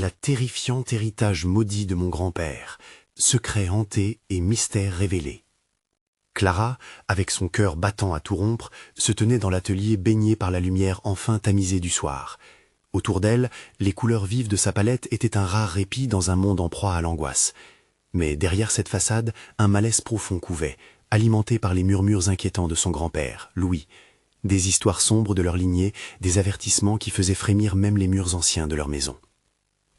La terrifiante héritage maudit de mon grand-père, secret hanté et mystère révélé. Clara, avec son cœur battant à tout rompre, se tenait dans l'atelier baignée par la lumière enfin tamisée du soir. Autour d'elle, les couleurs vives de sa palette étaient un rare répit dans un monde en proie à l'angoisse. Mais derrière cette façade, un malaise profond couvait, alimenté par les murmures inquiétants de son grand-père, Louis. Des histoires sombres de leur lignée, des avertissements qui faisaient frémir même les murs anciens de leur maison.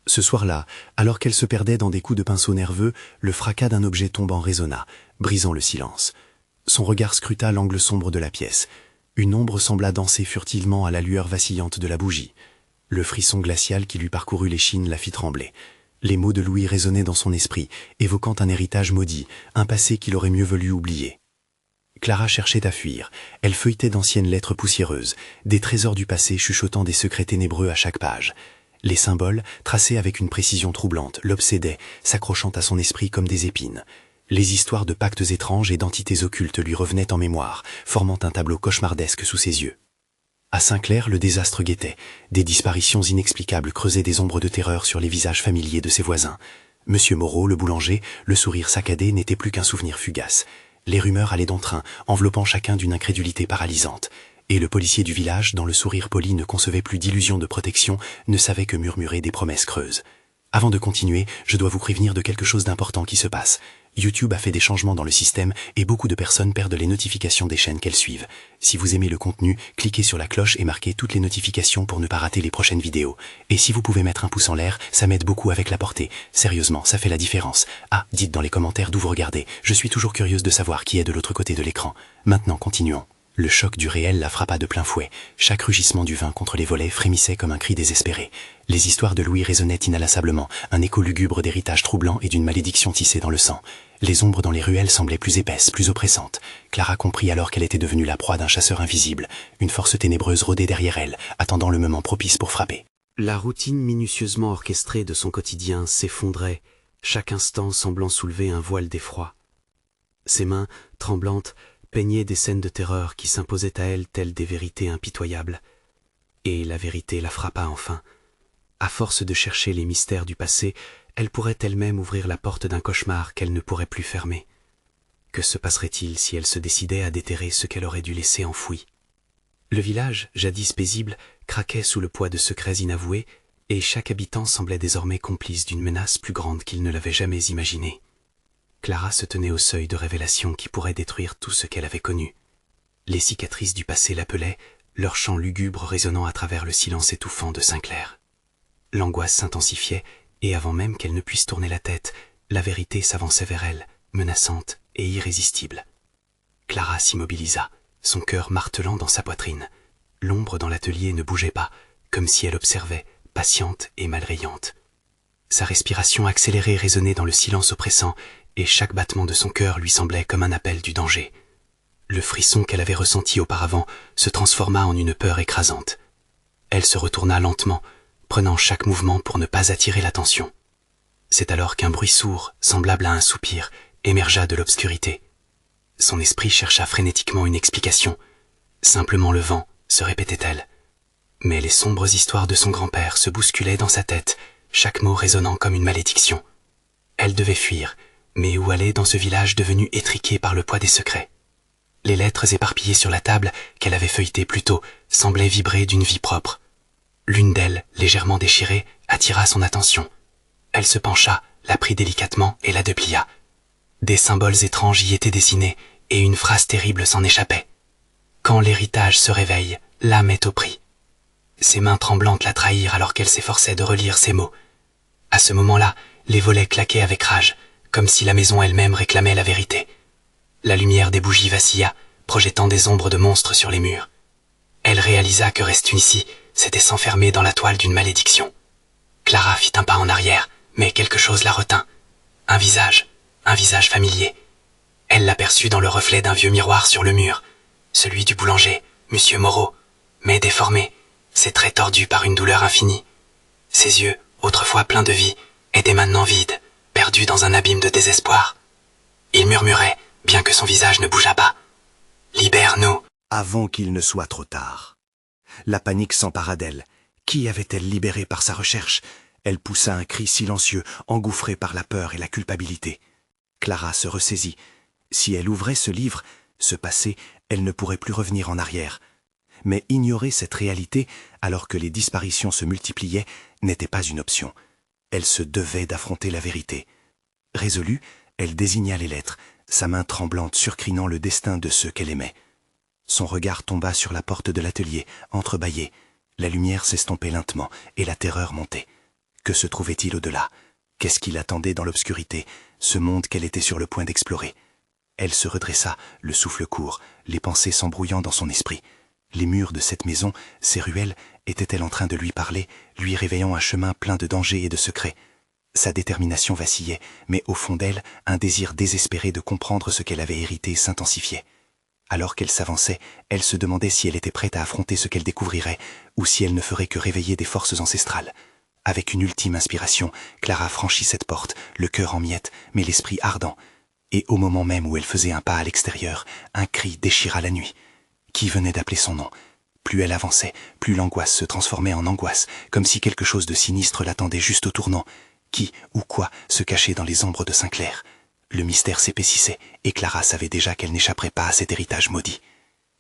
Ce soir-là, alors qu'elle se perdait dans des coups de pinceau nerveux, le fracas d'un objet tombant résonna, brisant le silence. Son regard scruta l'angle sombre de la pièce. Une ombre sembla danser furtivement à la lueur vacillante de la bougie. Le frisson glacial qui lui parcourut l'échine la fit trembler. Les mots de Louis résonnaient dans son esprit, évoquant un héritage maudit, un passé qu'il aurait mieux valu oublier. Clara cherchait à fuir. Elle feuilletait d'anciennes lettres poussiéreuses, des trésors du passé chuchotant des secrets ténébreux à chaque page. Les symboles, tracés avec une précision troublante, l'obsédaient, s'accrochant à son esprit comme des épines. Les histoires de pactes étranges et d'entités occultes lui revenaient en mémoire, formant un tableau cauchemardesque sous ses yeux. À Saint-Clair, le désastre guettait. Des disparitions inexplicables creusaient des ombres de terreur sur les visages familiers de ses voisins. Monsieur Moreau, le boulanger, le sourire saccadé, n'était plus qu'un souvenir fugace. Les rumeurs allaient d'entrain, enveloppant chacun d'une incrédulité paralysante. Et le policier du village, dont le sourire poli ne concevait plus d'illusion de protection, ne savait que murmurer des promesses creuses. Avant de continuer, je dois vous prévenir de quelque chose d'important qui se passe. YouTube a fait des changements dans le système et beaucoup de personnes perdent les notifications des chaînes qu'elles suivent. Si vous aimez le contenu, cliquez sur la cloche et marquez toutes les notifications pour ne pas rater les prochaines vidéos. Et si vous pouvez mettre un pouce en l'air, ça m'aide beaucoup avec la portée. Sérieusement, ça fait la différence. Ah, dites dans les commentaires d'où vous regardez. Je suis toujours curieuse de savoir qui est de l'autre côté de l'écran. Maintenant, continuons. Le choc du réel la frappa de plein fouet. Chaque rugissement du vin contre les volets frémissait comme un cri désespéré. Les histoires de Louis résonnaient inlassablement, un écho lugubre d'héritage troublant et d'une malédiction tissée dans le sang. Les ombres dans les ruelles semblaient plus épaisses, plus oppressantes. Clara comprit alors qu'elle était devenue la proie d'un chasseur invisible. Une force ténébreuse rôdait derrière elle, attendant le moment propice pour frapper. La routine minutieusement orchestrée de son quotidien s'effondrait, chaque instant semblant soulever un voile d'effroi. Ses mains, tremblantes, peignaient des scènes de terreur qui s'imposaient à elle telles des vérités impitoyables. Et la vérité la frappa enfin. À force de chercher les mystères du passé, elle pourrait elle-même ouvrir la porte d'un cauchemar qu'elle ne pourrait plus fermer. Que se passerait-il si elle se décidait à déterrer ce qu'elle aurait dû laisser enfoui? Le village, jadis paisible, craquait sous le poids de secrets inavoués, et chaque habitant semblait désormais complice d'une menace plus grande qu'il ne l'avait jamais imaginée. Clara se tenait au seuil de révélations qui pourraient détruire tout ce qu'elle avait connu. Les cicatrices du passé l'appelaient, leur chant lugubre résonnant à travers le silence étouffant de Saint-Clair. L'angoisse s'intensifiait, et avant même qu'elle ne puisse tourner la tête, la vérité s'avançait vers elle, menaçante et irrésistible. Clara s'immobilisa, son cœur martelant dans sa poitrine. L'ombre dans l'atelier ne bougeait pas, comme si elle observait, patiente et malveillante. Sa respiration accélérée résonnait dans le silence oppressant, et chaque battement de son cœur lui semblait comme un appel du danger. Le frisson qu'elle avait ressenti auparavant se transforma en une peur écrasante. Elle se retourna lentement, prenant chaque mouvement pour ne pas attirer l'attention. C'est alors qu'un bruit sourd, semblable à un soupir, émergea de l'obscurité. Son esprit chercha frénétiquement une explication. Simplement le vent, se répétait-elle. Mais les sombres histoires de son grand-père se bousculaient dans sa tête, chaque mot résonnant comme une malédiction. Elle devait fuir, mais où aller dans ce village devenu étriqué par le poids des secrets? Les lettres éparpillées sur la table, qu'elle avait feuilletées plus tôt, semblaient vibrer d'une vie propre. L'une d'elles, légèrement déchirée, attira son attention. Elle se pencha, la prit délicatement et la déplia. Des symboles étranges y étaient dessinés, et une phrase terrible s'en échappait. « Quand l'héritage se réveille, l'âme est au prix. » Ses mains tremblantes la trahirent alors qu'elle s'efforçait de relire ces mots. À ce moment-là, les volets claquaient avec rage, comme si la maison elle-même réclamait la vérité. La lumière des bougies vacilla, projetant des ombres de monstres sur les murs. Elle réalisa que rester ici, c'était s'enfermer dans la toile d'une malédiction. Clara fit un pas en arrière, mais quelque chose la retint. Un visage familier. Elle l'aperçut dans le reflet d'un vieux miroir sur le mur, celui du boulanger, Monsieur Moreau, mais déformé, ses traits tordus par une douleur infinie. Ses yeux, autrefois pleins de vie, étaient maintenant vides, perdus dans un abîme de désespoir. Il murmurait, bien que son visage ne bougeât pas. « Libère-nous !» Avant qu'il ne soit trop tard. La panique s'empara d'elle. Qui avait-elle libéré par sa recherche? Elle poussa un cri silencieux, engouffré par la peur et la culpabilité. Clara se ressaisit. Si elle ouvrait ce livre, ce passé, elle ne pourrait plus revenir en arrière. Mais ignorer cette réalité, alors que les disparitions se multipliaient, n'était pas une option. Elle se devait d'affronter la vérité. Résolue, elle désigna les lettres, sa main tremblante surcrinant le destin de ceux qu'elle aimait. Son regard tomba sur la porte de l'atelier, entrebâillée. La lumière s'estompait lentement et la terreur montait. Que se trouvait-il au-delà? Qu'est-ce qui l'attendait dans l'obscurité, ce monde qu'elle était sur le point d'explorer? Elle se redressa, le souffle court, les pensées s'embrouillant dans son esprit. Les murs de cette maison, ces ruelles, étaient-elles en train de lui parler, lui réveillant un chemin plein de dangers et de secrets? Sa détermination vacillait, mais au fond d'elle, un désir désespéré de comprendre ce qu'elle avait hérité s'intensifiait. Alors qu'elle s'avançait, elle se demandait si elle était prête à affronter ce qu'elle découvrirait, ou si elle ne ferait que réveiller des forces ancestrales. Avec une ultime inspiration, Clara franchit cette porte, le cœur en miettes, mais l'esprit ardent. Et au moment même où elle faisait un pas à l'extérieur, un cri déchira la nuit. Qui venait d'appeler son nom? Plus elle avançait, plus l'angoisse se transformait en angoisse, comme si quelque chose de sinistre l'attendait juste au tournant. Qui ou quoi se cachait dans les ombres de Saint-Clair? Le mystère s'épaississait, et Clara savait déjà qu'elle n'échapperait pas à cet héritage maudit.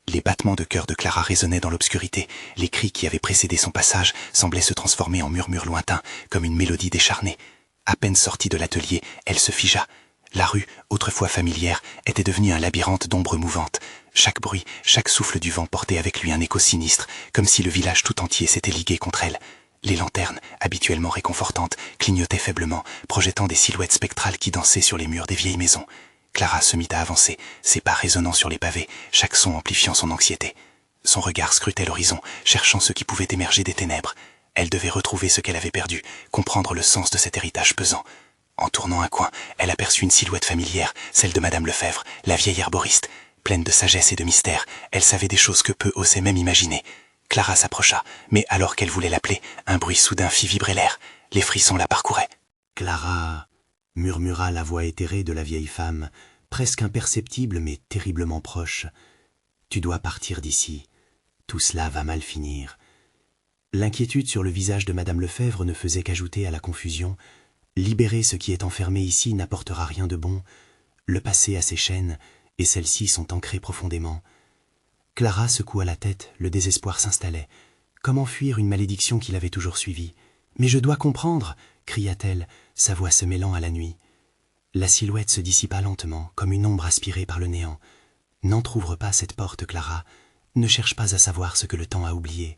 Les battements de cœur de Clara résonnaient dans l'obscurité. Les cris qui avaient précédé son passage semblaient se transformer en murmures lointains, comme une mélodie décharnée. À peine sortie de l'atelier, elle se figea. La rue, autrefois familière, était devenue un labyrinthe d'ombres mouvantes. Chaque bruit, chaque souffle du vent portait avec lui un écho sinistre, comme si le village tout entier s'était ligué contre elle. Les lanternes, habituellement réconfortantes, clignotaient faiblement, projetant des silhouettes spectrales qui dansaient sur les murs des vieilles maisons. Clara se mit à avancer, ses pas résonnant sur les pavés, chaque son amplifiant son anxiété. Son regard scrutait l'horizon, cherchant ce qui pouvait émerger des ténèbres. Elle devait retrouver ce qu'elle avait perdu, comprendre le sens de cet héritage pesant. En tournant un coin, elle aperçut une silhouette familière, celle de Madame Lefebvre, la vieille arboriste. Pleine de sagesse et de mystère, elle savait des choses que peu osaient même imaginer. Clara s'approcha, mais alors qu'elle voulait l'appeler, un bruit soudain fit vibrer l'air. Les frissons la parcouraient. « Clara !» murmura la voix éthérée de la vieille femme, presque imperceptible mais terriblement proche. « Tu dois partir d'ici. Tout cela va mal finir. » L'inquiétude sur le visage de Madame Lefebvre ne faisait qu'ajouter à la confusion. Libérer ce qui est enfermé ici n'apportera rien de bon. Le passé a ses chaînes, et celles-ci sont ancrées profondément. Clara secoua la tête, le désespoir s'installait. Comment fuir une malédiction qui l'avait toujours suivie? « Mais je dois comprendre !» cria-t-elle, sa voix se mêlant à la nuit. La silhouette se dissipa lentement, comme une ombre aspirée par le néant. « N'entr'ouvre pas cette porte, Clara. Ne cherche pas à savoir ce que le temps a oublié. »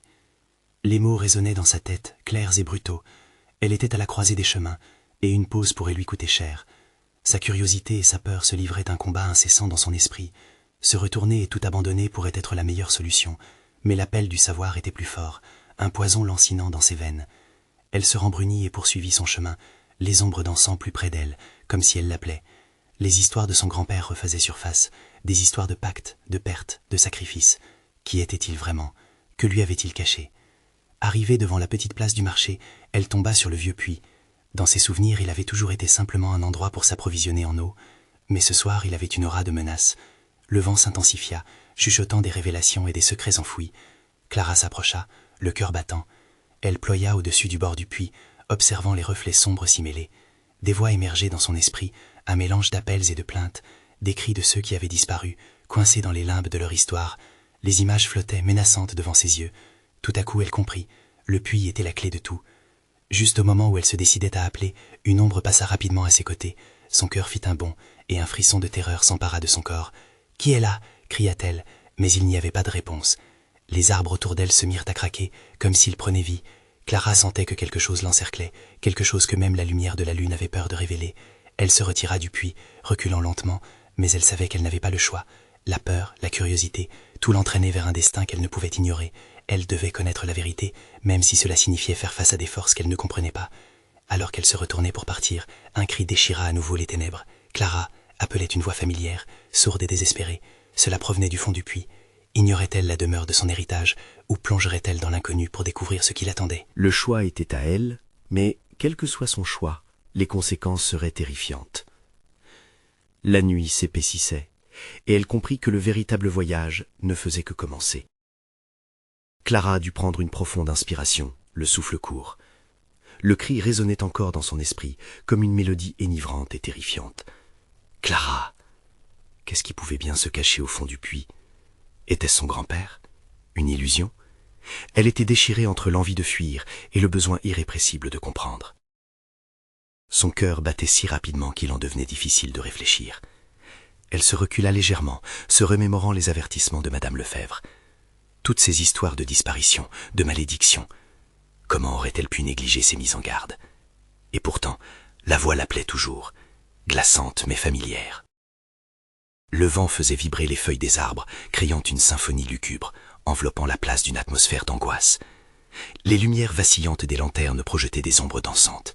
Les mots résonnaient dans sa tête, clairs et brutaux. Elle était à la croisée des chemins, et une pause pourrait lui coûter cher. Sa curiosité et sa peur se livraient un combat incessant dans son esprit. Se retourner et tout abandonner pourrait être la meilleure solution, mais l'appel du savoir était plus fort, un poison lancinant dans ses veines. Elle se rembrunit et poursuivit son chemin, les ombres dansant plus près d'elle, comme si elle l'appelait. Les histoires de son grand-père refaisaient surface, des histoires de pactes, de pertes, de sacrifices. Qui était-il vraiment? Que lui avait-il caché? Arrivée devant la petite place du marché, elle tomba sur le vieux puits. Dans ses souvenirs, il avait toujours été simplement un endroit pour s'approvisionner en eau, mais ce soir, il avait une aura de menace. Le vent s'intensifia, chuchotant des révélations et des secrets enfouis. Clara s'approcha, le cœur battant. Elle ploya au-dessus du bord du puits, observant les reflets sombres s'y mêler. Des voix émergeaient dans son esprit, un mélange d'appels et de plaintes, des cris de ceux qui avaient disparu, coincés dans les limbes de leur histoire. Les images flottaient menaçantes devant ses yeux. Tout à coup, elle comprit. Le puits était la clé de tout. Juste au moment où elle se décidait à appeler, une ombre passa rapidement à ses côtés. Son cœur fit un bond, et un frisson de terreur s'empara de son corps. « Qui est là ?» cria-t-elle, mais il n'y avait pas de réponse. Les arbres autour d'elle se mirent à craquer, comme s'ils prenaient vie. Clara sentait que quelque chose l'encerclait, quelque chose que même la lumière de la lune avait peur de révéler. Elle se retira du puits, reculant lentement, mais elle savait qu'elle n'avait pas le choix. La peur, la curiosité, tout l'entraînait vers un destin qu'elle ne pouvait ignorer. Elle devait connaître la vérité, même si cela signifiait faire face à des forces qu'elle ne comprenait pas. Alors qu'elle se retournait pour partir, un cri déchira à nouveau les ténèbres. Clara appelait une voix familière, sourde et désespérée. Cela provenait du fond du puits. Ignorait-elle la demeure de son héritage, ou plongerait-elle dans l'inconnu pour découvrir ce qui l'attendait? Le choix était à elle, mais quel que soit son choix, les conséquences seraient terrifiantes. La nuit s'épaississait, et elle comprit que le véritable voyage ne faisait que commencer. Clara dut prendre une profonde inspiration, le souffle court. Le cri résonnait encore dans son esprit, comme une mélodie enivrante et terrifiante. Clara! Qu'est-ce qui pouvait bien se cacher au fond du puits? Était-ce son grand-père? Une illusion? Elle était déchirée entre l'envie de fuir et le besoin irrépressible de comprendre. Son cœur battait si rapidement qu'il en devenait difficile de réfléchir. Elle se recula légèrement, se remémorant les avertissements de Madame Lefèvre. Toutes ces histoires de disparition, de malédiction. Comment aurait-elle pu négliger ces mises en garde? Et pourtant, la voix l'appelait toujours, glaçante mais familière. Le vent faisait vibrer les feuilles des arbres, créant une symphonie lugubre, enveloppant la place d'une atmosphère d'angoisse. Les lumières vacillantes des lanternes projetaient des ombres dansantes.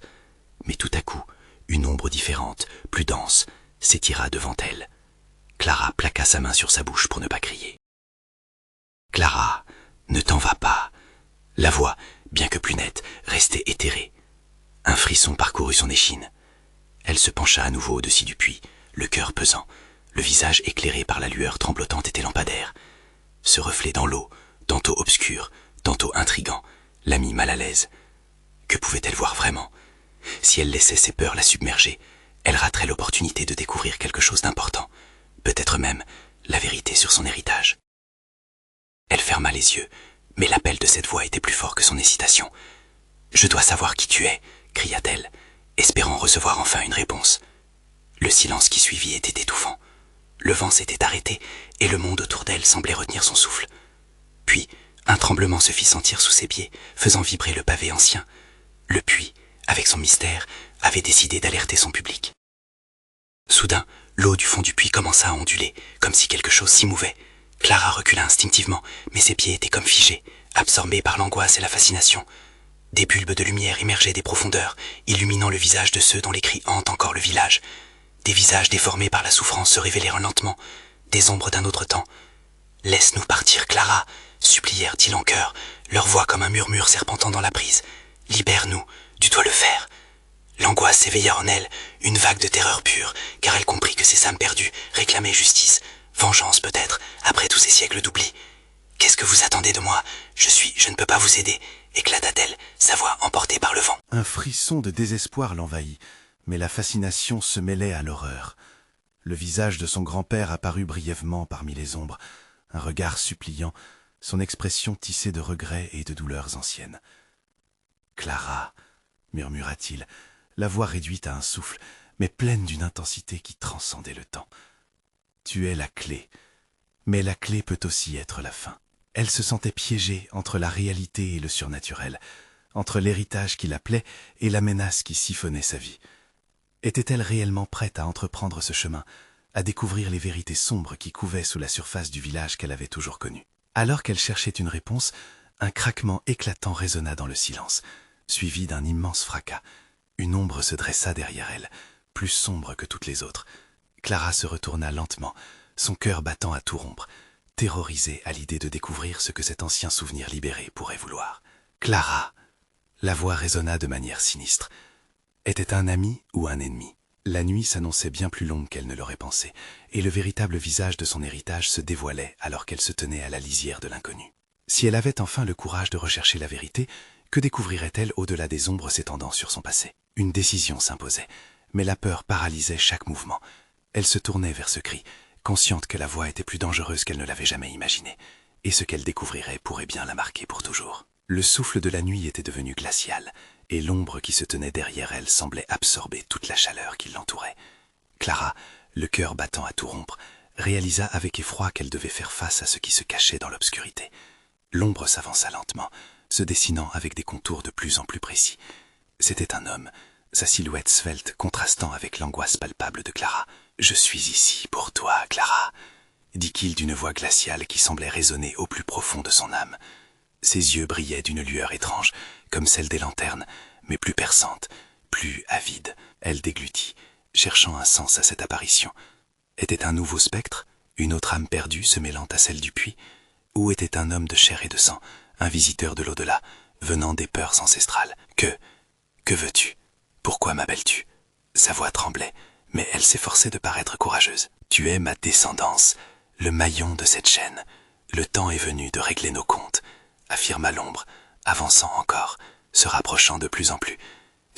Mais tout à coup, une ombre différente, plus dense, s'étira devant elle. Clara plaqua sa main sur sa bouche pour ne pas crier. « Clara, ne t'en va pas !» La voix, bien que plus nette, restait éthérée. Un frisson parcourut son échine. Elle se pencha à nouveau au-dessus du puits, le cœur pesant, le visage éclairé par la lueur tremblotante des lampadaires. Ce reflet dans l'eau, tantôt obscur, tantôt intrigant, la mit mal à l'aise. Que pouvait-elle voir vraiment? Si elle laissait ses peurs la submerger, elle raterait l'opportunité de découvrir quelque chose d'important, peut-être même la vérité sur son héritage. Elle ferma les yeux, mais l'appel de cette voix était plus fort que son hésitation. « Je dois savoir qui tu es !» cria-t-elle, espérant recevoir enfin une réponse. Le silence qui suivit était étouffant. Le vent s'était arrêté et le monde autour d'elle semblait retenir son souffle. Puis, un tremblement se fit sentir sous ses pieds, faisant vibrer le pavé ancien. Le puits, avec son mystère, avait décidé d'alerter son public. Soudain, l'eau du fond du puits commença à onduler, comme si quelque chose s'y mouvait. Clara recula instinctivement, mais ses pieds étaient comme figés, absorbés par l'angoisse et la fascination. Des bulbes de lumière émergeaient des profondeurs, illuminant le visage de ceux dont les cris hantent encore le village. Des visages déformés par la souffrance se révélèrent lentement, des ombres d'un autre temps. « Laisse-nous partir, Clara !» supplièrent-ils en chœur, leur voix comme un murmure serpentant dans la brise. « Libère-nous, tu dois le faire !» L'angoisse s'éveilla en elle, une vague de terreur pure, car elle comprit que ces âmes perdues réclamaient justice, vengeance peut-être, après tous ces siècles d'oubli. « Qu'est-ce que vous attendez de moi? Je ne peux pas vous aider !» éclata-t-elle, sa voix emportée par le vent. Un frisson de désespoir l'envahit, mais la fascination se mêlait à l'horreur. Le visage de son grand-père apparut brièvement parmi les ombres, un regard suppliant, son expression tissée de regrets et de douleurs anciennes. « Clara !» murmura-t-il, la voix réduite à un souffle, mais pleine d'une intensité qui transcendait le temps. « Tu es la clé, mais la clé peut aussi être la fin. » Elle se sentait piégée entre la réalité et le surnaturel, entre l'héritage qui l'appelait et la menace qui siphonnait sa vie. Était-elle réellement prête à entreprendre ce chemin, à découvrir les vérités sombres qui couvaient sous la surface du village qu'elle avait toujours connu? Alors qu'elle cherchait une réponse, un craquement éclatant résonna dans le silence, suivi d'un immense fracas. Une ombre se dressa derrière elle, plus sombre que toutes les autres. Clara se retourna lentement, son cœur battant à tout rompre, terrorisée à l'idée de découvrir ce que cet ancien souvenir libéré pourrait vouloir. « Clara !» La voix résonna de manière sinistre. Était un ami ou un ennemi? La nuit s'annonçait bien plus longue qu'elle ne l'aurait pensé, et le véritable visage de son héritage se dévoilait alors qu'elle se tenait à la lisière de l'inconnu. Si elle avait enfin le courage de rechercher la vérité, que découvrirait-elle au-delà des ombres s'étendant sur son passé? Une décision s'imposait, mais la peur paralysait chaque mouvement. Elle se tournait vers ce cri, consciente que la voix était plus dangereuse qu'elle ne l'avait jamais imaginé, et ce qu'elle découvrirait pourrait bien la marquer pour toujours. Le souffle de la nuit était devenu glacial, et l'ombre qui se tenait derrière elle semblait absorber toute la chaleur qui l'entourait. Clara, le cœur battant à tout rompre, réalisa avec effroi qu'elle devait faire face à ce qui se cachait dans l'obscurité. L'ombre s'avança lentement, se dessinant avec des contours de plus en plus précis. C'était un homme, sa silhouette svelte contrastant avec l'angoisse palpable de Clara. « Je suis ici pour toi, Clara », dit-il d'une voix glaciale qui semblait résonner au plus profond de son âme. Ses yeux brillaient d'une lueur étrange, comme celle des lanternes, mais plus perçante, plus avide. Elle déglutit, cherchant un sens à cette apparition. Était un nouveau spectre, une autre âme perdue se mêlant à celle du puits, ou était un homme de chair et de sang, un visiteur de l'au-delà, venant des peurs ancestrales? Que veux-tu? Pourquoi m'appelles-tu? Sa voix tremblait, mais elle s'efforçait de paraître courageuse. Tu es ma descendance, le maillon de cette chaîne. Le temps est venu de régler nos comptes, affirma l'ombre, avançant encore, se rapprochant de plus en plus.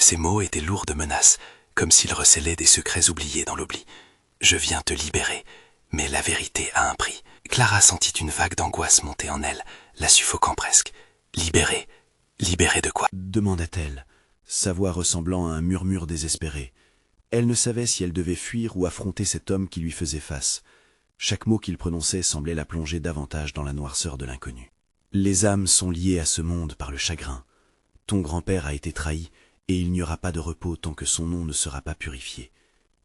Ces mots étaient lourds de menaces, comme s'ils recélaient des secrets oubliés dans l'oubli. Je viens te libérer, mais la vérité a un prix. Clara sentit une vague d'angoisse monter en elle, la suffoquant presque. Libérée? Libérée de quoi? Demanda-t-elle, sa voix ressemblant à un murmure désespéré. Elle ne savait si elle devait fuir ou affronter cet homme qui lui faisait face. Chaque mot qu'il prononçait semblait la plonger davantage dans la noirceur de l'inconnu. Les âmes sont liées à ce monde par le chagrin. Ton grand-père a été trahi, et il n'y aura pas de repos tant que son nom ne sera pas purifié.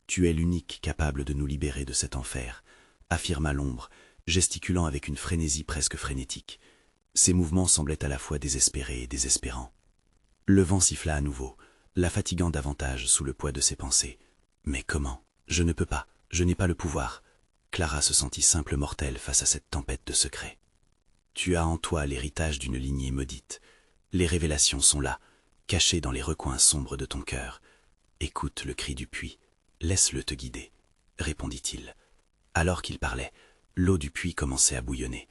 Tu es l'unique capable de nous libérer de cet enfer, affirma l'ombre, gesticulant avec une frénésie presque frénétique. Ses mouvements semblaient à la fois désespérés et désespérants. Le vent siffla à nouveau, la fatiguant davantage sous le poids de ses pensées. Mais comment? Je ne peux pas, je n'ai pas le pouvoir. Clara se sentit simple mortelle face à cette tempête de secrets. Tu as en toi l'héritage d'une lignée maudite. Les révélations sont là, cachées dans les recoins sombres de ton cœur. Écoute le cri du puits, laisse-le te guider, répondit-il. Alors qu'il parlait, l'eau du puits commençait à bouillonner.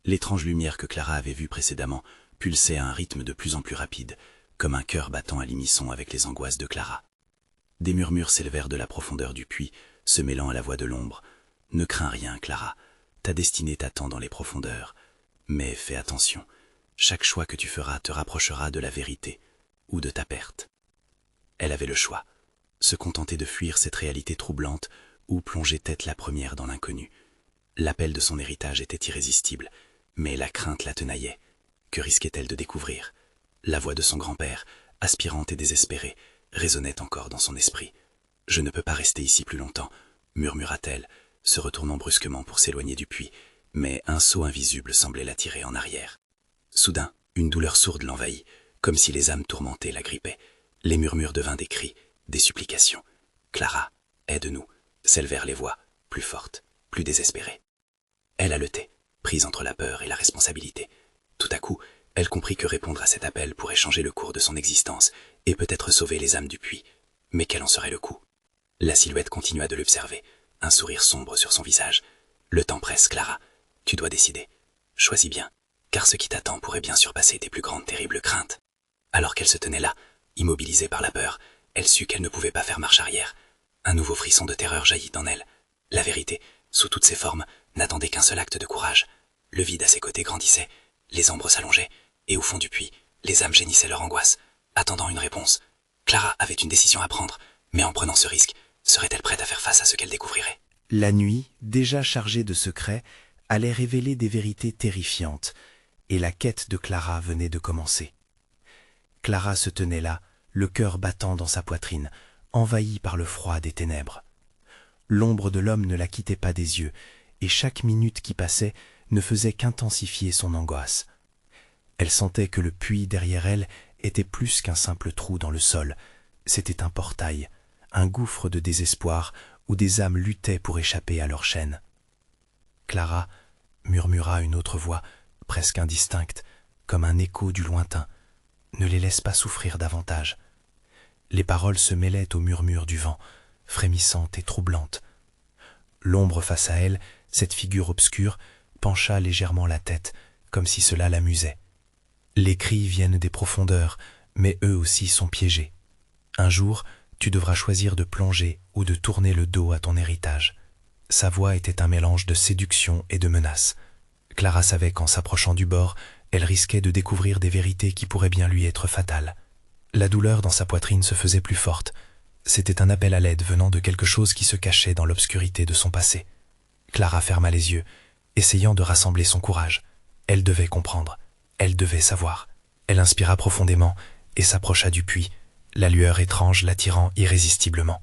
L'étrange lumière que Clara avait vue précédemment pulsait à un rythme de plus en plus rapide, comme un cœur battant à l'unisson avec les angoisses de Clara. Des murmures s'élevèrent de la profondeur du puits, se mêlant à la voix de l'ombre. « Ne crains rien, Clara, ta destinée t'attend dans les profondeurs. Mais fais attention, chaque choix que tu feras te rapprochera de la vérité ou de ta perte. » Elle avait le choix, se contenter de fuir cette réalité troublante ou plonger tête la première dans l'inconnu. L'appel de son héritage était irrésistible, mais la crainte la tenaillait. Que risquait-elle de découvrir? La voix de son grand-père, aspirante et désespérée, résonnait encore dans son esprit. « Je ne peux pas rester ici plus longtemps », murmura-t-elle, se retournant brusquement pour s'éloigner du puits, mais un seau invisible semblait l'attirer en arrière. Soudain, une douleur sourde l'envahit, comme si les âmes tourmentées la grippaient. Les murmures devinrent des cris, des supplications. « Clara, aide-nous » s'élevèrent les voix, plus fortes, plus désespérées. Elle haletait, prise entre la peur et la responsabilité. Tout à coup, elle comprit que répondre à cet appel pourrait changer le cours de son existence et peut-être sauver les âmes du puits. Mais quel en serait le coût? La silhouette continua de l'observer, un sourire sombre sur son visage. « Le temps presse, Clara. Tu dois décider. Choisis bien, car ce qui t'attend pourrait bien surpasser tes plus grandes terribles craintes. » Alors qu'elle se tenait là, immobilisée par la peur, elle sut qu'elle ne pouvait pas faire marche arrière. Un nouveau frisson de terreur jaillit en elle. La vérité, sous toutes ses formes, n'attendait qu'un seul acte de courage. Le vide à ses côtés grandissait, les ombres s'allongeaient, et au fond du puits, les âmes gémissaient leur angoisse, attendant une réponse. Clara avait une décision à prendre, mais en prenant ce risque, serait-elle prête à faire face à ce qu'elle découvrirait? La nuit, déjà chargée de secrets, allait révéler des vérités terrifiantes, et la quête de Clara venait de commencer. Clara se tenait là, le cœur battant dans sa poitrine, envahie par le froid des ténèbres. L'ombre de l'homme ne la quittait pas des yeux, et chaque minute qui passait ne faisait qu'intensifier son angoisse. Elle sentait que le puits derrière elle était plus qu'un simple trou dans le sol. C'était un portail, un gouffre de désespoir où des âmes luttaient pour échapper à leur chaîne. Clara murmura une autre voix, presque indistincte, comme un écho du lointain. Ne les laisse pas souffrir davantage. Les paroles se mêlaient au murmure du vent, frémissantes et troublantes. L'ombre face à elle, cette figure obscure, pencha légèrement la tête, comme si cela l'amusait. Les cris viennent des profondeurs, mais eux aussi sont piégés. Un jour, tu devras choisir de plonger ou de tourner le dos à ton héritage. Sa voix était un mélange de séduction et de menace. Clara savait qu'en s'approchant du bord, elle risquait de découvrir des vérités qui pourraient bien lui être fatales. La douleur dans sa poitrine se faisait plus forte. C'était un appel à l'aide venant de quelque chose qui se cachait dans l'obscurité de son passé. Clara ferma les yeux, essayant de rassembler son courage. Elle devait comprendre, elle devait savoir. Elle inspira profondément et s'approcha du puits, la lueur étrange l'attirant irrésistiblement.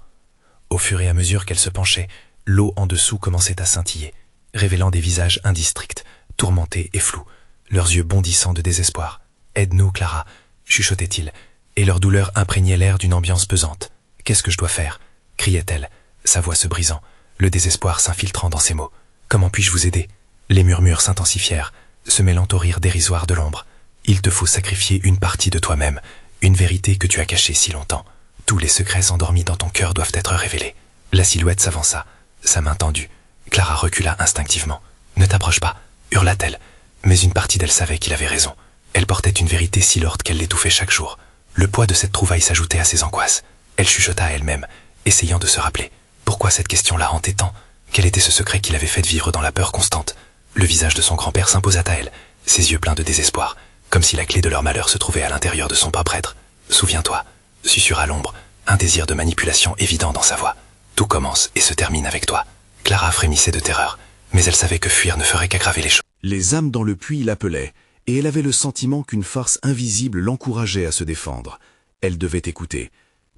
Au fur et à mesure qu'elle se penchait, l'eau en dessous commençait à scintiller, révélant des visages indistincts, tourmentés et flous, leurs yeux bondissant de désespoir. « Aide-nous, Clara !» chuchotait-il, et leur douleur imprégnait l'air d'une ambiance pesante. « Qu'est-ce que je dois faire ?» criait-elle, sa voix se brisant, le désespoir s'infiltrant dans ses mots. « Comment puis-je vous aider ?» Les murmures s'intensifièrent, se mêlant au rire dérisoire de l'ombre. « Il te faut sacrifier une partie de toi-même, une vérité que tu as cachée si longtemps. Tous les secrets endormis dans ton cœur doivent être révélés. » La silhouette s'avança, sa main tendue. Clara recula instinctivement. « Ne t'approche pas !» hurla-t-elle. Mais une partie d'elle savait qu'il avait raison. Elle portait une vérité si lourde qu'elle l'étouffait chaque jour. Le poids de cette trouvaille s'ajoutait à ses angoisses. Elle chuchota à elle-même, essayant de se rappeler. Pourquoi cette question la hantait tant? Quel était ce secret qui l'avait fait vivre dans la peur constante? Le visage de son grand-père s'imposa à elle, ses yeux pleins de désespoir, comme si la clé de leur malheur se trouvait à l'intérieur de son propre être. « Souviens-toi » susurra l'ombre, un désir de manipulation évident dans sa voix. « Tout commence et se termine avec toi. » Clara frémissait de terreur, mais elle savait que fuir ne ferait qu'aggraver les choses. Les âmes dans le puits l'appelaient, et elle avait le sentiment qu'une force invisible l'encourageait à se défendre. Elle devait écouter.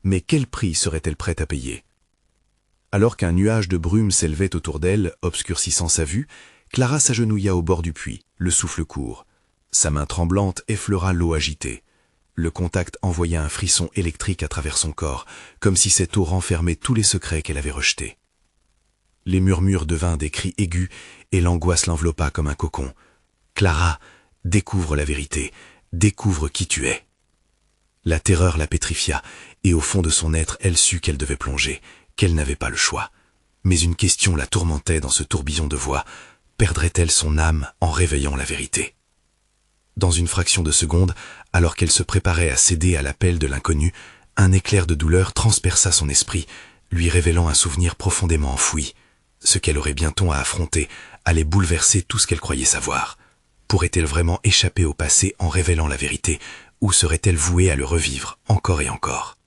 Mais quel prix serait-elle prête à payer? Alors qu'un nuage de brume s'élevait autour d'elle, obscurcissant sa vue, Clara s'agenouilla au bord du puits, le souffle court. Sa main tremblante effleura l'eau agitée. Le contact envoya un frisson électrique à travers son corps, comme si cette eau renfermait tous les secrets qu'elle avait rejetés. Les murmures devinrent des cris aigus et l'angoisse l'enveloppa comme un cocon. « Clara, découvre la vérité, découvre qui tu es. » La terreur la pétrifia, et au fond de son être, elle sut qu'elle devait plonger, qu'elle n'avait pas le choix. Mais une question la tourmentait dans ce tourbillon de voix. Perdrait-elle son âme en réveillant la vérité? Dans une fraction de seconde, alors qu'elle se préparait à céder à l'appel de l'inconnu, un éclair de douleur transperça son esprit, lui révélant un souvenir profondément enfoui. Ce qu'elle aurait bientôt à affronter allait bouleverser tout ce qu'elle croyait savoir. Pourrait-elle vraiment échapper au passé en révélant la vérité, ou serait-elle vouée à le revivre encore et encore?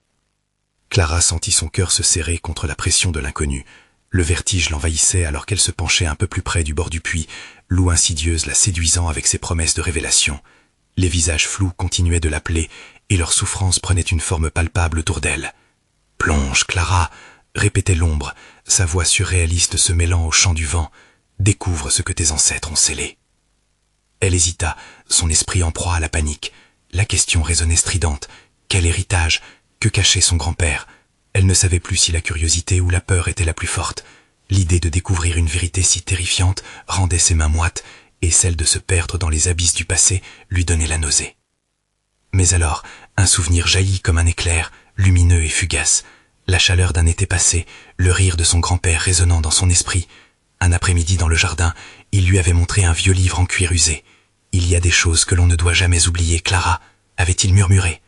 Clara sentit son cœur se serrer contre la pression de l'inconnu. Le vertige l'envahissait alors qu'elle se penchait un peu plus près du bord du puits, l'eau insidieuse la séduisant avec ses promesses de révélation. Les visages flous continuaient de l'appeler, et leur souffrance prenait une forme palpable autour d'elle. « Plonge, Clara !» répétait l'ombre, sa voix surréaliste se mêlant au chant du vent. « Découvre ce que tes ancêtres ont scellé. » Elle hésita, son esprit en proie à la panique. La question résonnait stridente. Quel héritage? Que cachait son grand-père? Elle ne savait plus si la curiosité ou la peur était la plus forte. L'idée de découvrir une vérité si terrifiante rendait ses mains moites, et celle de se perdre dans les abysses du passé lui donnait la nausée. Mais alors, un souvenir jaillit comme un éclair, lumineux et fugace. La chaleur d'un été passé, le rire de son grand-père résonnant dans son esprit. Un après-midi dans le jardin, il lui avait montré un vieux livre en cuir usé. « Il y a des choses que l'on ne doit jamais oublier, Clara », avait-il murmuré.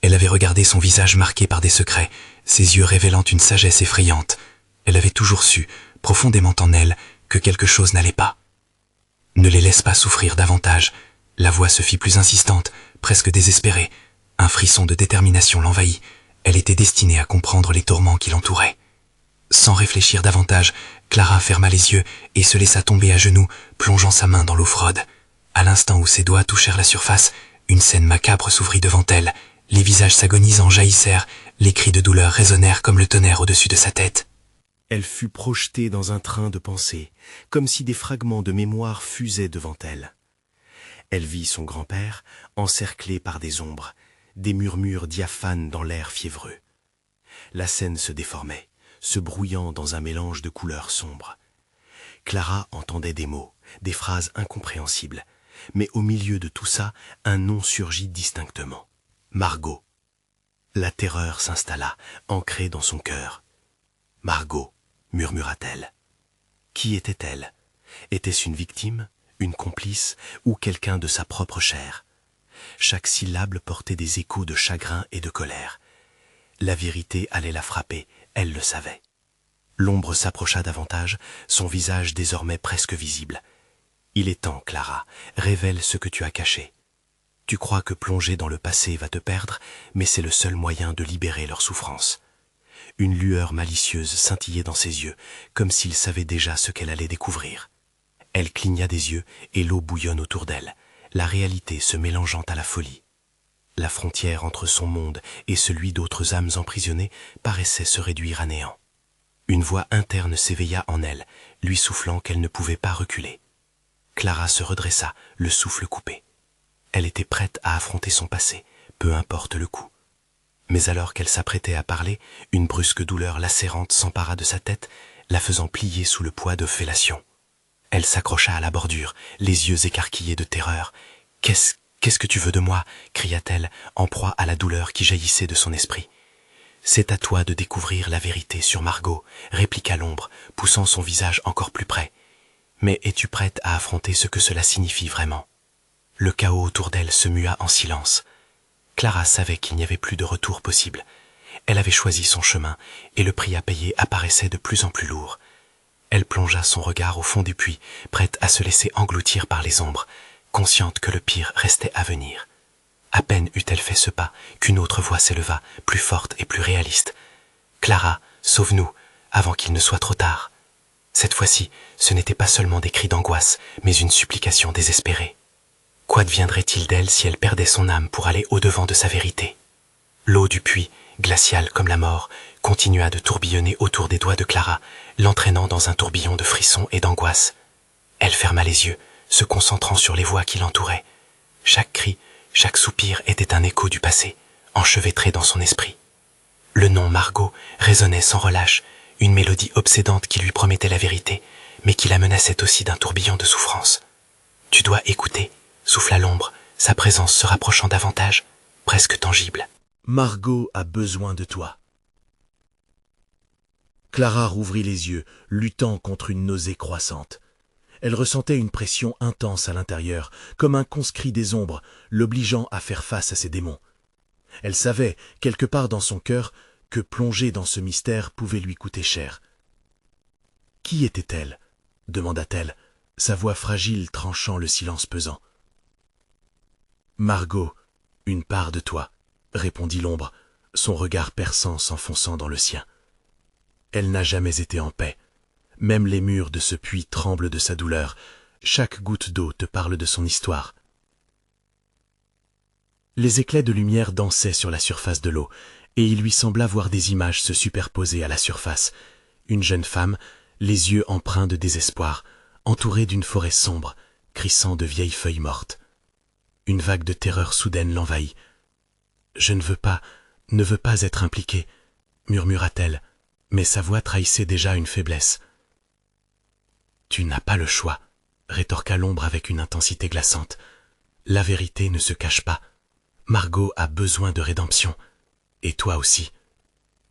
Elle avait regardé son visage marqué par des secrets, ses yeux révélant une sagesse effrayante. Elle avait toujours su, profondément en elle, que quelque chose n'allait pas. Ne les laisse pas souffrir davantage. La voix se fit plus insistante, presque désespérée. Un frisson de détermination l'envahit. Elle était destinée à comprendre les tourments qui l'entouraient. Sans réfléchir davantage, Clara ferma les yeux et se laissa tomber à genoux, plongeant sa main dans l'eau froide. À l'instant où ses doigts touchèrent la surface, une scène macabre s'ouvrit devant elle. Les visages s'agonisant jaillissèrent, les cris de douleur résonnèrent comme le tonnerre au-dessus de sa tête. Elle fut projetée dans un train de pensée, comme si des fragments de mémoire fusaient devant elle. Elle vit son grand-père encerclé par des ombres, des murmures diaphanes dans l'air fiévreux. La scène se déformait, se brouillant dans un mélange de couleurs sombres. Clara entendait des mots, des phrases incompréhensibles, mais au milieu de tout ça, un nom surgit distinctement. Margot. La terreur s'installa, ancrée dans son cœur. Margot, murmura-t-elle. Qui était-elle? Était-ce une victime, une complice ou quelqu'un de sa propre chair? Chaque syllabe portait des échos de chagrin et de colère. La vérité allait la frapper, elle le savait. L'ombre s'approcha davantage, son visage désormais presque visible. « Il est temps, Clara, révèle ce que tu as caché. Tu crois que plonger dans le passé va te perdre, mais c'est le seul moyen de libérer leur souffrance. » Une lueur malicieuse scintillait dans ses yeux, comme s'il savait déjà ce qu'elle allait découvrir. Elle cligna des yeux et l'eau bouillonne autour d'elle, la réalité se mélangeant à la folie. La frontière entre son monde et celui d'autres âmes emprisonnées paraissait se réduire à néant. Une voix interne s'éveilla en elle, lui soufflant qu'elle ne pouvait pas reculer. Clara se redressa, le souffle coupé. Elle était prête à affronter son passé, peu importe le coût. Mais alors qu'elle s'apprêtait à parler, une brusque douleur lacérante s'empara de sa tête, la faisant plier sous le poids de fellation. Elle s'accrocha à la bordure, les yeux écarquillés de terreur. « Qu'est-ce que tu veux de moi ?» cria-t-elle, en proie à la douleur qui jaillissait de son esprit. « C'est à toi de découvrir la vérité sur Margot, » répliqua l'ombre, poussant son visage encore plus près. « Mais es-tu prête à affronter ce que cela signifie vraiment ?» Le chaos autour d'elle se mua en silence. Clara savait qu'il n'y avait plus de retour possible. Elle avait choisi son chemin, et le prix à payer apparaissait de plus en plus lourd. Elle plongea son regard au fond du puits, prête à se laisser engloutir par les ombres, consciente que le pire restait à venir. À peine eut-elle fait ce pas qu'une autre voix s'éleva, plus forte et plus réaliste. « Clara, sauve-nous, avant qu'il ne soit trop tard. » Cette fois-ci, ce n'était pas seulement des cris d'angoisse, mais une supplication désespérée. Qu'adviendrait-il d'elle si elle perdait son âme pour aller au-devant de sa vérité? L'eau du puits, glaciale comme la mort, continua de tourbillonner autour des doigts de Clara, l'entraînant dans un tourbillon de frissons et d'angoisse. Elle ferma les yeux, se concentrant sur les voix qui l'entouraient. Chaque cri, chaque soupir était un écho du passé, enchevêtré dans son esprit. Le nom Margot résonnait sans relâche, une mélodie obsédante qui lui promettait la vérité, mais qui la menaçait aussi d'un tourbillon de souffrance. « Tu dois écouter », souffla l'ombre, sa présence se rapprochant davantage, presque tangible. Margot a besoin de toi. Clara rouvrit les yeux, luttant contre une nausée croissante. Elle ressentait une pression intense à l'intérieur, comme un conscrit des ombres, l'obligeant à faire face à ses démons. Elle savait, quelque part dans son cœur, que plonger dans ce mystère pouvait lui coûter cher. « Qui était-elle » demanda-t-elle, sa voix fragile tranchant le silence pesant. « Margot, une part de toi, » répondit l'ombre, son regard perçant s'enfonçant dans le sien. Elle n'a jamais été en paix. Même les murs de ce puits tremblent de sa douleur. Chaque goutte d'eau te parle de son histoire. Les éclats de lumière dansaient sur la surface de l'eau, et il lui sembla voir des images se superposer à la surface. Une jeune femme, les yeux empreints de désespoir, entourée d'une forêt sombre, crissant de vieilles feuilles mortes. Une vague de terreur soudaine l'envahit. « Je ne veux pas être impliquée, » murmura-t-elle, mais sa voix trahissait déjà une faiblesse. « Tu n'as pas le choix, » rétorqua l'ombre avec une intensité glaçante. « La vérité ne se cache pas. Margot a besoin de rédemption. Et toi aussi.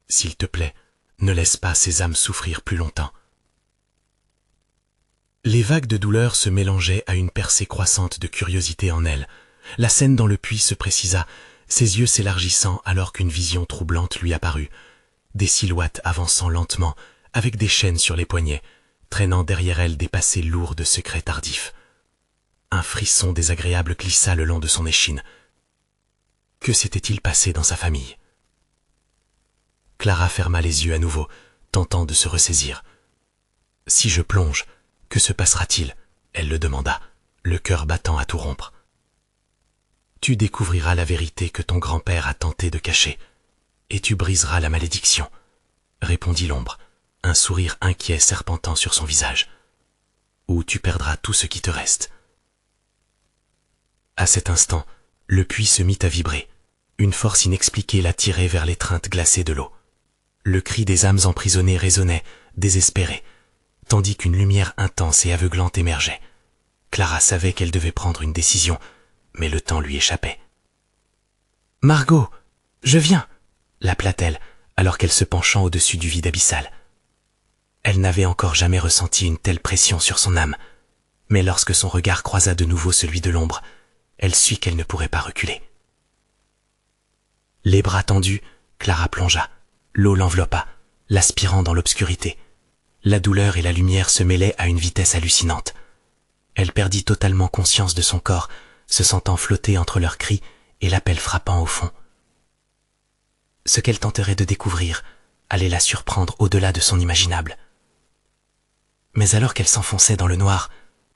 S'il te plaît, ne laisse pas ces âmes souffrir plus longtemps. » Les vagues de douleur se mélangeaient à une percée croissante de curiosité en elle. La scène dans le puits se précisa, ses yeux s'élargissant alors qu'une vision troublante lui apparut. Des silhouettes avançant lentement, avec des chaînes sur les poignets, traînant derrière elle des passés lourds de secrets tardifs. Un frisson désagréable glissa le long de son échine. Que s'était-il passé dans sa famille? Clara ferma les yeux à nouveau, tentant de se ressaisir. « Si je plonge, que se passera-t-il » elle le demanda, le cœur battant à tout rompre. « Tu découvriras la vérité que ton grand-père a tenté de cacher, et tu briseras la malédiction, » répondit l'ombre, un sourire inquiet serpentant sur son visage. « Ou tu perdras tout ce qui te reste. » À cet instant, le puits se mit à vibrer. Une force inexpliquée la tirait vers l'étreinte glacée de l'eau. Le cri des âmes emprisonnées résonnait, désespéré, tandis qu'une lumière intense et aveuglante émergeait. Clara savait qu'elle devait prendre une décision, mais le temps lui échappait. « Margot, je viens !» l'appela-t-elle, alors qu'elle se penchant au-dessus du vide abyssal. Elle n'avait encore jamais ressenti une telle pression sur son âme, mais lorsque son regard croisa de nouveau celui de l'ombre, elle sut qu'elle ne pourrait pas reculer. Les bras tendus, Clara plongea. L'eau l'enveloppa, l'aspirant dans l'obscurité. La douleur et la lumière se mêlaient à une vitesse hallucinante. Elle perdit totalement conscience de son corps, se sentant flotter entre leurs cris et l'appel frappant au fond. Ce qu'elle tenterait de découvrir allait la surprendre au-delà de son imaginable. Mais alors qu'elle s'enfonçait dans le noir,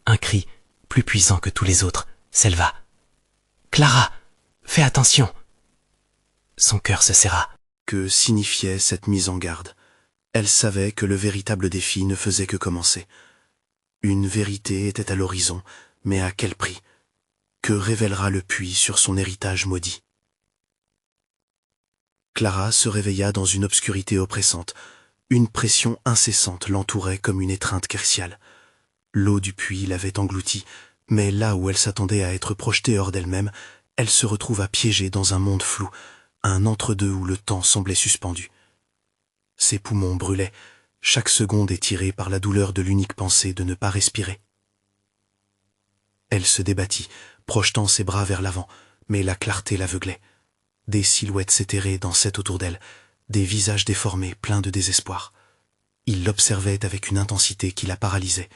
un cri, plus puissant que tous les autres, s'éleva. « Clara, fais attention !» Son cœur se serra. Que signifiait cette mise en garde? Elle savait que le véritable défi ne faisait que commencer. Une vérité était à l'horizon, mais à quel prix? Que révélera le puits sur son héritage maudit? Clara se réveilla dans une obscurité oppressante. Une pression incessante l'entourait comme une étreinte glaciale. L'eau du puits l'avait engloutie, mais là où elle s'attendait à être projetée hors d'elle-même, elle se retrouva piégée dans un monde flou, un entre-deux où le temps semblait suspendu. Ses poumons brûlaient, chaque seconde étirée par la douleur de l'unique pensée de ne pas respirer. Elle se débattit, projetant ses bras vers l'avant, mais la clarté l'aveuglait. Des silhouettes s'étiraient dans cette autour d'elle, des visages déformés, pleins de désespoir. Il l'observait avec une intensité qui la paralysait.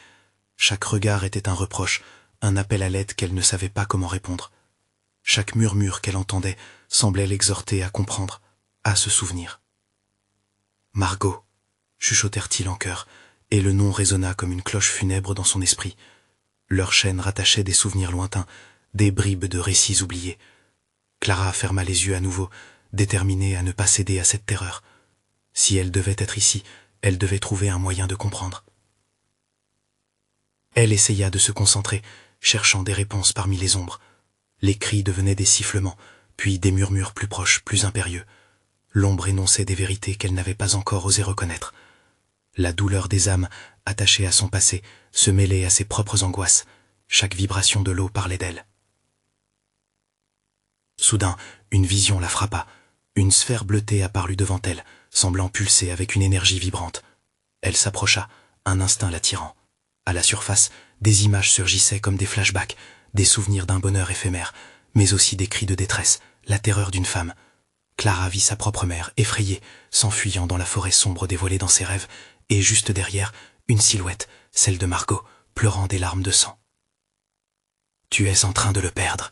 Chaque regard était un reproche, un appel à l'aide qu'elle ne savait pas comment répondre. Chaque murmure qu'elle entendait semblait l'exhorter à comprendre, à se souvenir. « Margot !» chuchotèrent-ils en chœur, et le nom résonna comme une cloche funèbre dans son esprit. Leur chaîne rattachait des souvenirs lointains, des bribes de récits oubliés. Clara ferma les yeux à nouveau, déterminée à ne pas céder à cette terreur. Si elle devait être ici, elle devait trouver un moyen de comprendre. Elle essaya de se concentrer, cherchant des réponses parmi les ombres. Les cris devenaient des sifflements, puis des murmures plus proches, plus impérieux. L'ombre énonçait des vérités qu'elle n'avait pas encore osé reconnaître. La douleur des âmes, attachées à son passé, se mêlait à ses propres angoisses. Chaque vibration de l'eau parlait d'elle. Soudain, une vision la frappa. Une sphère bleutée apparut devant elle, semblant pulser avec une énergie vibrante. Elle s'approcha, un instinct l'attirant. À la surface, des images surgissaient comme des flashbacks, des souvenirs d'un bonheur éphémère, mais aussi des cris de détresse, la terreur d'une femme. Clara vit sa propre mère, effrayée, s'enfuyant dans la forêt sombre dévoilée dans ses rêves, et juste derrière, une silhouette, celle de Margot, pleurant des larmes de sang. « Tu es en train de le perdre »,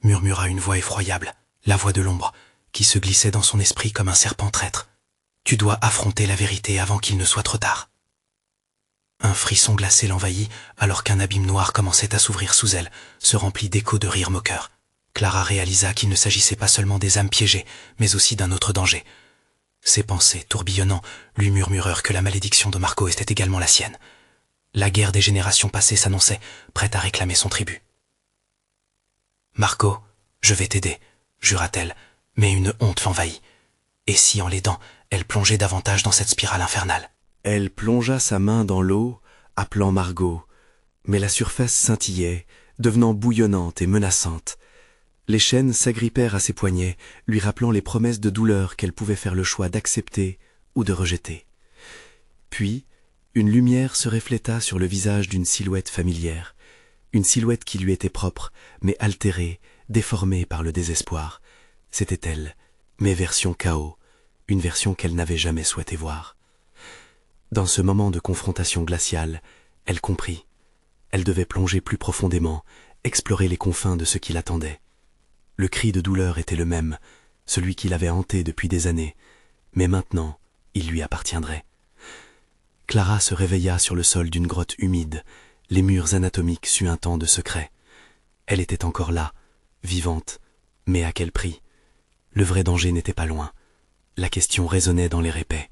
murmura une voix effroyable, la voix de l'ombre, qui se glissait dans son esprit comme un serpent traître. « Tu dois affronter la vérité avant qu'il ne soit trop tard. » Un frisson glacé l'envahit alors qu'un abîme noir commençait à s'ouvrir sous elle, se remplit d'échos de rires moqueurs. Clara réalisa qu'il ne s'agissait pas seulement des âmes piégées, mais aussi d'un autre danger. Ses pensées, tourbillonnant, lui murmurèrent que la malédiction de Margot était également la sienne. La guerre des générations passées s'annonçait, prête à réclamer son tribut. « Margot, je vais t'aider », jura-t-elle, mais une honte l'envahit. Et si, en l'aidant, elle plongeait davantage dans cette spirale infernale? Elle plongea sa main dans l'eau, appelant Margot, mais la surface scintillait, devenant bouillonnante et menaçante. Les chaînes s'agrippèrent à ses poignets, lui rappelant les promesses de douleur qu'elle pouvait faire le choix d'accepter ou de rejeter. Puis, une lumière se refléta sur le visage d'une silhouette familière, une silhouette qui lui était propre, mais altérée, déformée par le désespoir. C'était elle, mais version chaos, une version qu'elle n'avait jamais souhaité voir. Dans ce moment de confrontation glaciale, elle comprit. Elle devait plonger plus profondément, explorer les confins de ce qui l'attendait. Le cri de douleur était le même, celui qui l'avait hanté depuis des années, mais maintenant, il lui appartiendrait. Clara se réveilla sur le sol d'une grotte humide, les murs anatomiques suintant de secrets. Elle était encore là, vivante, mais à quel prix? Le vrai danger n'était pas loin. La question résonnait dans les répets.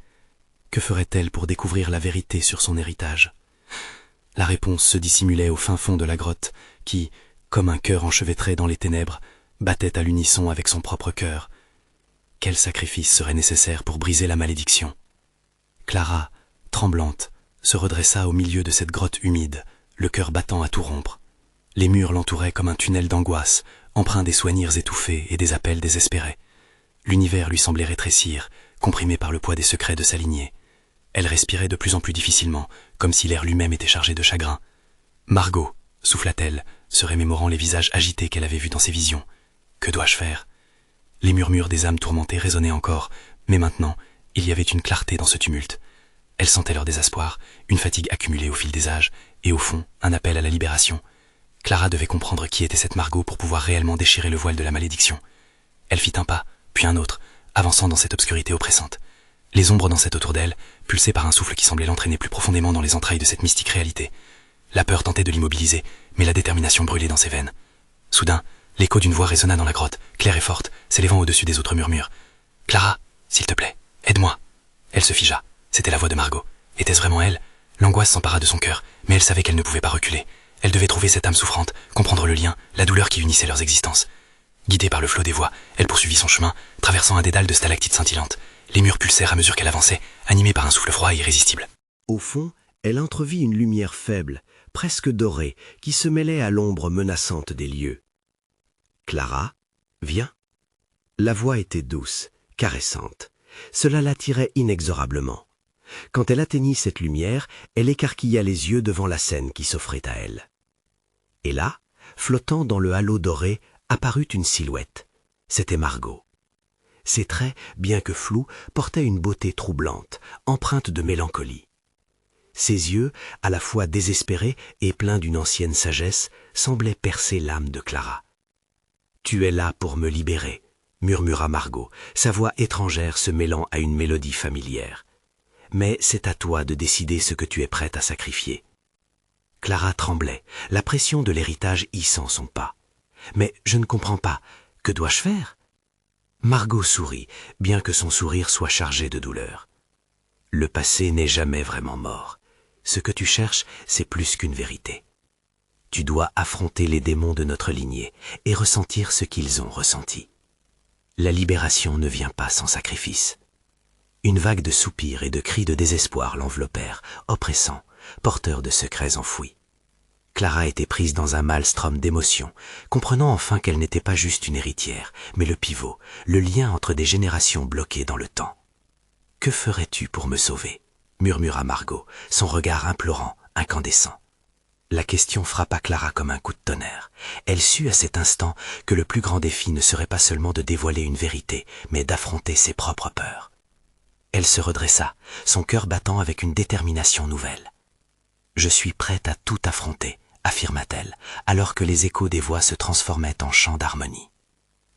Que ferait-elle pour découvrir la vérité sur son héritage? La réponse se dissimulait au fin fond de la grotte, qui, comme un cœur enchevêtré dans les ténèbres, battait à l'unisson avec son propre cœur. Quel sacrifice serait nécessaire pour briser la malédiction? Clara, tremblante, se redressa au milieu de cette grotte humide, le cœur battant à tout rompre. Les murs l'entouraient comme un tunnel d'angoisse, empreint des souvenirs étouffés et des appels désespérés. L'univers lui semblait rétrécir, comprimé par le poids des secrets de sa lignée. Elle respirait de plus en plus difficilement, comme si l'air lui-même était chargé de chagrin. « Margot !» souffla-t-elle, se remémorant les visages agités qu'elle avait vus dans ses visions. « Que dois-je faire ?» Les murmures des âmes tourmentées résonnaient encore, mais maintenant, il y avait une clarté dans ce tumulte. Elle sentait leur désespoir, une fatigue accumulée au fil des âges, et au fond, un appel à la libération. Clara devait comprendre qui était cette Margot pour pouvoir réellement déchirer le voile de la malédiction. Elle fit un pas, puis un autre, avançant dans cette obscurité oppressante. Les ombres dansaient autour d'elle, pulsées par un souffle qui semblait l'entraîner plus profondément dans les entrailles de cette mystique réalité. La peur tentait de l'immobiliser, mais la détermination brûlait dans ses veines. Soudain, l'écho d'une voix résonna dans la grotte, claire et forte, s'élevant au-dessus des autres murmures. « Clara, s'il te plaît, aide-moi !» Elle se figea. C'était la voix de Margot. Était-ce vraiment elle? L'angoisse s'empara de son cœur, mais elle savait qu'elle ne pouvait pas reculer. Elle devait trouver cette âme souffrante, comprendre le lien, la douleur qui unissait leurs existences. Guidée par le flot des voix, elle poursuivit son chemin, traversant un dédale de stalactites scintillantes. Les murs pulsèrent à mesure qu'elle avançait, animée par un souffle froid et irrésistible. Au fond, elle entrevit une lumière faible, presque dorée, qui se mêlait à l'ombre menaçante des lieux. « Clara, viens !» La voix était douce, caressante. Cela l'attirait inexorablement. Quand elle atteignit cette lumière, elle écarquilla les yeux devant la scène qui s'offrait à elle. Et là, flottant dans le halo doré, apparut une silhouette. C'était Margot. Ses traits, bien que flous, portaient une beauté troublante, empreinte de mélancolie. Ses yeux, à la fois désespérés et pleins d'une ancienne sagesse, semblaient percer l'âme de Clara. « Tu es là pour me libérer », murmura Margot, sa voix étrangère se mêlant à une mélodie familière. « Mais c'est à toi de décider ce que tu es prête à sacrifier. » Clara tremblait, la pression de l'héritage hissant son pas. « Mais je ne comprends pas. Que dois-je faire ?» Margot sourit, bien que son sourire soit chargé de douleur. « Le passé n'est jamais vraiment mort. Ce que tu cherches, c'est plus qu'une vérité. Tu dois affronter les démons de notre lignée et ressentir ce qu'ils ont ressenti. La libération ne vient pas sans sacrifice. » Une vague de soupirs et de cris de désespoir l'enveloppèrent, oppressants, porteurs de secrets enfouis. Clara était prise dans un maelstrom d'émotions, comprenant enfin qu'elle n'était pas juste une héritière, mais le pivot, le lien entre des générations bloquées dans le temps. « Que ferais-tu pour me sauver ?» murmura Margot, son regard implorant, incandescent. La question frappa Clara comme un coup de tonnerre. Elle sut à cet instant que le plus grand défi ne serait pas seulement de dévoiler une vérité, mais d'affronter ses propres peurs. Elle se redressa, son cœur battant avec une détermination nouvelle. « Je suis prête à tout affronter », affirma-t-elle, alors que les échos des voix se transformaient en chants d'harmonie.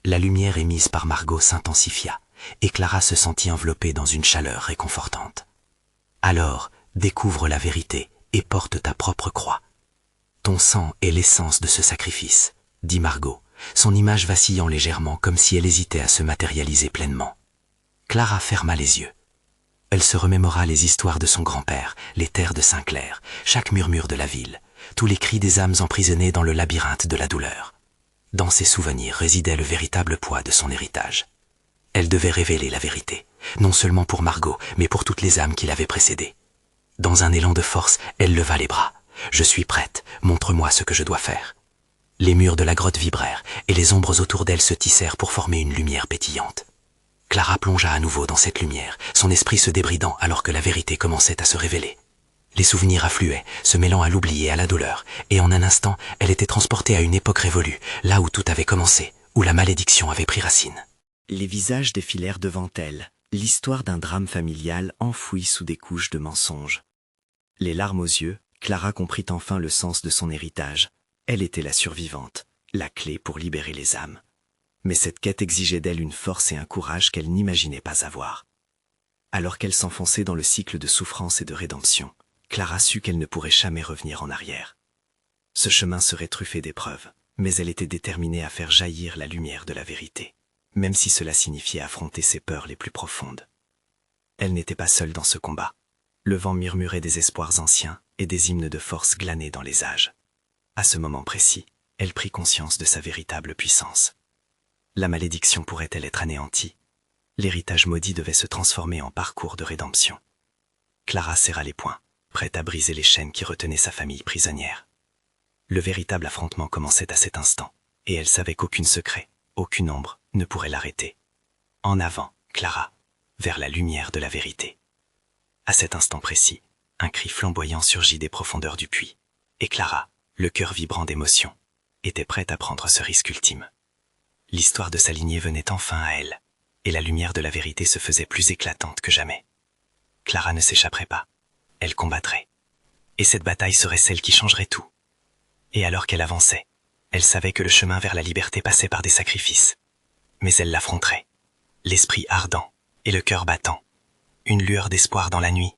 La lumière émise par Margot s'intensifia, et Clara se sentit enveloppée dans une chaleur réconfortante. « Alors, découvre la vérité et porte ta propre croix. Ton sang est l'essence de ce sacrifice, » dit Margot, son image vacillant légèrement comme si elle hésitait à se matérialiser pleinement. Clara ferma les yeux. Elle se remémora les histoires de son grand-père, les terres de Saint-Clair, chaque murmure de la ville, tous les cris des âmes emprisonnées dans le labyrinthe de la douleur. Dans ces souvenirs résidait le véritable poids de son héritage. Elle devait révéler la vérité, non seulement pour Margot, mais pour toutes les âmes qui l'avaient précédée. Dans un élan de force, elle leva les bras. « Je suis prête, montre-moi ce que je dois faire. » Les murs de la grotte vibrèrent, et les ombres autour d'elle se tissèrent pour former une lumière pétillante. Clara plongea à nouveau dans cette lumière, son esprit se débridant alors que la vérité commençait à se révéler. Les souvenirs affluaient, se mêlant à l'oubli et à la douleur, et en un instant, elle était transportée à une époque révolue, là où tout avait commencé, où la malédiction avait pris racine. Les visages défilèrent devant elle, l'histoire d'un drame familial enfoui sous des couches de mensonges. Les larmes aux yeux, Clara comprit enfin le sens de son héritage. Elle était la survivante, la clé pour libérer les âmes. Mais cette quête exigeait d'elle une force et un courage qu'elle n'imaginait pas avoir. Alors qu'elle s'enfonçait dans le cycle de souffrance et de rédemption, Clara sut qu'elle ne pourrait jamais revenir en arrière. Ce chemin serait truffé d'épreuves, mais elle était déterminée à faire jaillir la lumière de la vérité, même si cela signifiait affronter ses peurs les plus profondes. Elle n'était pas seule dans ce combat. Le vent murmurait des espoirs anciens et des hymnes de force glanés dans les âges. À ce moment précis, elle prit conscience de sa véritable puissance. La malédiction pourrait-elle être anéantie? L'héritage maudit devait se transformer en parcours de rédemption. Clara serra les poings, prête à briser les chaînes qui retenaient sa famille prisonnière. Le véritable affrontement commençait à cet instant, et elle savait qu'aucun secret, aucune ombre ne pourrait l'arrêter. En avant, Clara, vers la lumière de la vérité. À cet instant précis, un cri flamboyant surgit des profondeurs du puits, et Clara, le cœur vibrant d'émotion, était prête à prendre ce risque ultime. L'histoire de sa lignée venait enfin à elle, et la lumière de la vérité se faisait plus éclatante que jamais. Clara ne s'échapperait pas, elle combattrait, et cette bataille serait celle qui changerait tout. Et alors qu'elle avançait, elle savait que le chemin vers la liberté passait par des sacrifices. Mais elle l'affronterait, l'esprit ardent et le cœur battant, une lueur d'espoir dans la nuit,